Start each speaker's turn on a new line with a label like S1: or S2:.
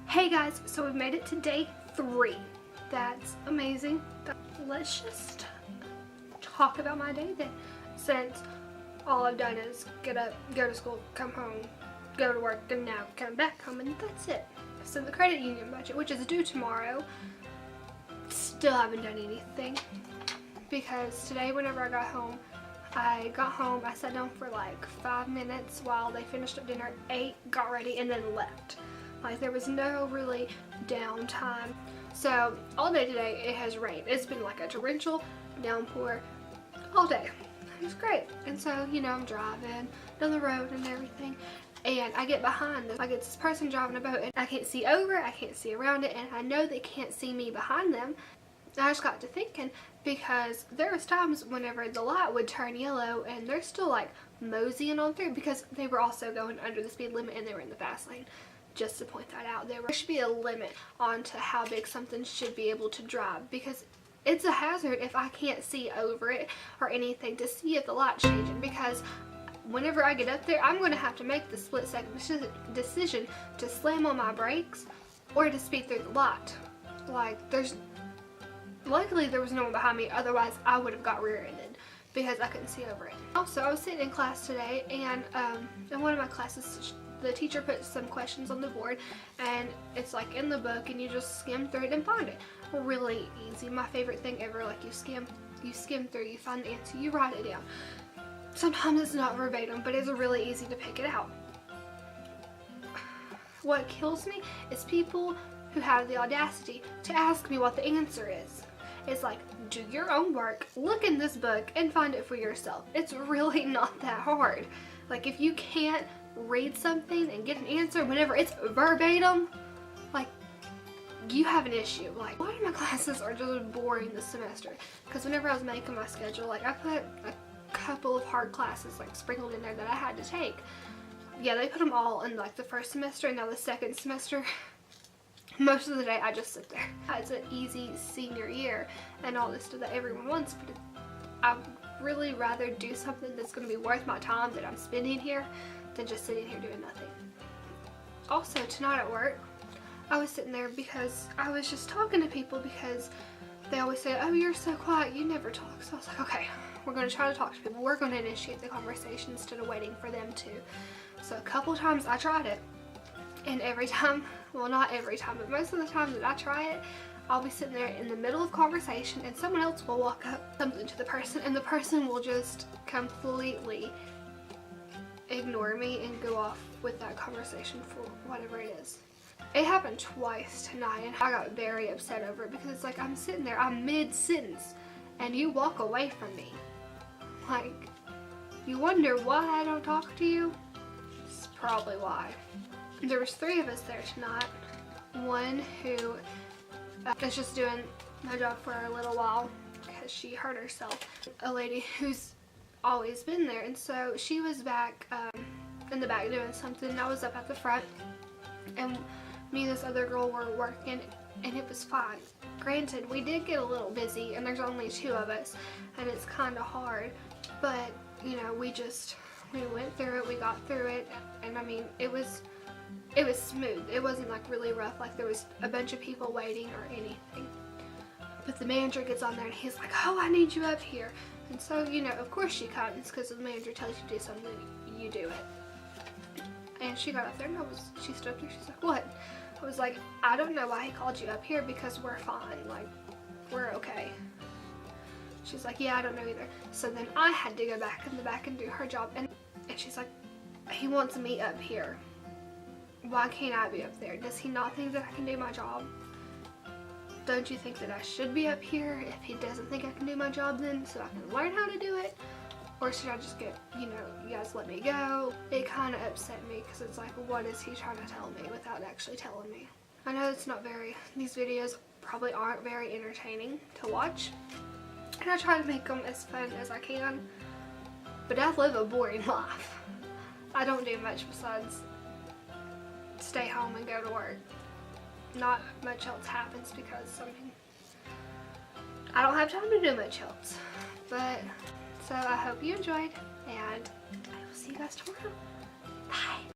S1: Hey guys, so we've made it to day 3. That's amazing. Let's just talk about my day then, since all I've done is get up, go to school, come home, go to work, and now come back home, and that's it. So the credit union budget, which is due tomorrow, still haven't done anything, because today whenever I got home, I sat down for like 5 minutes while they finished up dinner, ate, got ready, and then left. Like, there was no really downtime. So all day today it has rained. It's been like a torrential downpour all day. It was great. And so, you know, I'm driving down the road and everything, and I get behind them. Like, it's this person driving a boat, and I can't see over it, I can't see around it, and I know they can't see me behind them. I just got to thinking, because there was times whenever the light would turn yellow and they're still like moseying on through, because they were also going under the speed limit and they were in the fast lane. Just to point that out, there should be a limit on to how big something should be able to drive, because it's a hazard if I can't see over it or anything to see if the light's changing, because whenever I get up there, I'm going to have to make the split-second decision to slam on my brakes or to speed through the light. Like, luckily there was no one behind me, otherwise I would have got rear-ended because I couldn't see over it. Also, I was sitting in class today, and in one of my classes, the teacher put some questions on the board, and it's like in the book, and you just skim through it and find it. Really easy. My favorite thing ever. Like, you skim through, you find the answer, you write it down. Sometimes it's not verbatim, but it's really easy to pick it out. What kills me is people who have the audacity to ask me what the answer is. It's like, do your own work, look in this book, and find it for yourself. It's really not that hard. Like, if you can't read something and get an answer whenever it's verbatim, like, you have an issue. Like, a lot of my classes are just boring this semester, because whenever I was making my schedule, like, I put a couple of hard classes like sprinkled in there that I had to take. Yeah, they put them all in like the first semester, and now the second semester, most of the day I just sit there. It's an easy senior year and all this stuff that everyone wants, but I would really rather do something that's going to be worth my time that I'm spending here than just sitting here doing nothing. Also, tonight at work, I was sitting there because I was just talking to people, because they always say, oh, you're so quiet, you never talk. So I was like, okay, we're going to try to talk to people. We're going to initiate the conversation instead of waiting for them to. So a couple times I tried it, and every time, well, not every time, but most of the time that I try it, I'll be sitting there in the middle of conversation, and someone else will walk up something to the person, and the person will just completely ignore me and go off with that conversation for whatever it is. It happened twice tonight, and I got very upset over it, because it's like, I'm sitting there, I'm mid-sentence, and you walk away from me. Like, you wonder why I don't talk to you? It's probably why. There was 3 of us there tonight. One who is just doing my job for a little while because she hurt herself. A lady who's always been there, and so she was back in the back doing something, and I was up at the front, and me and this other girl were working, and it was fine. Granted, we did get a little busy, and there's only 2 of us, and it's kind of hard, but you know, we went through it, we got through it, and I mean, it was smooth. It wasn't like really rough, like there was a bunch of people waiting or anything. But the manager gets on there, and he's like, oh, I need you up here. And so, you know, of course she comes, because the manager tells you to do something, you do it. And she got up there, and she stood up there, she's like, what? I was like, I don't know why he called you up here, because we're fine, like, we're okay. She's like, yeah, I don't know either. So then I had to go back in the back and do her job, and she's like, he wants me up here. Why can't I be up there? Does he not think that I can do my job? Don't you think that I should be up here if he doesn't think I can do my job then, so I can learn how to do it? Or should I just get, you know, you guys let me go? It kind of upset me, because it's like, what is he trying to tell me without actually telling me? I know these videos probably aren't very entertaining to watch, and I try to make them as fun as I can, but I live a boring life. I don't do much besides stay home and go to work. Not much else happens, because I don't have time to do much else. But so I hope you enjoyed, and I will see you guys tomorrow. Bye.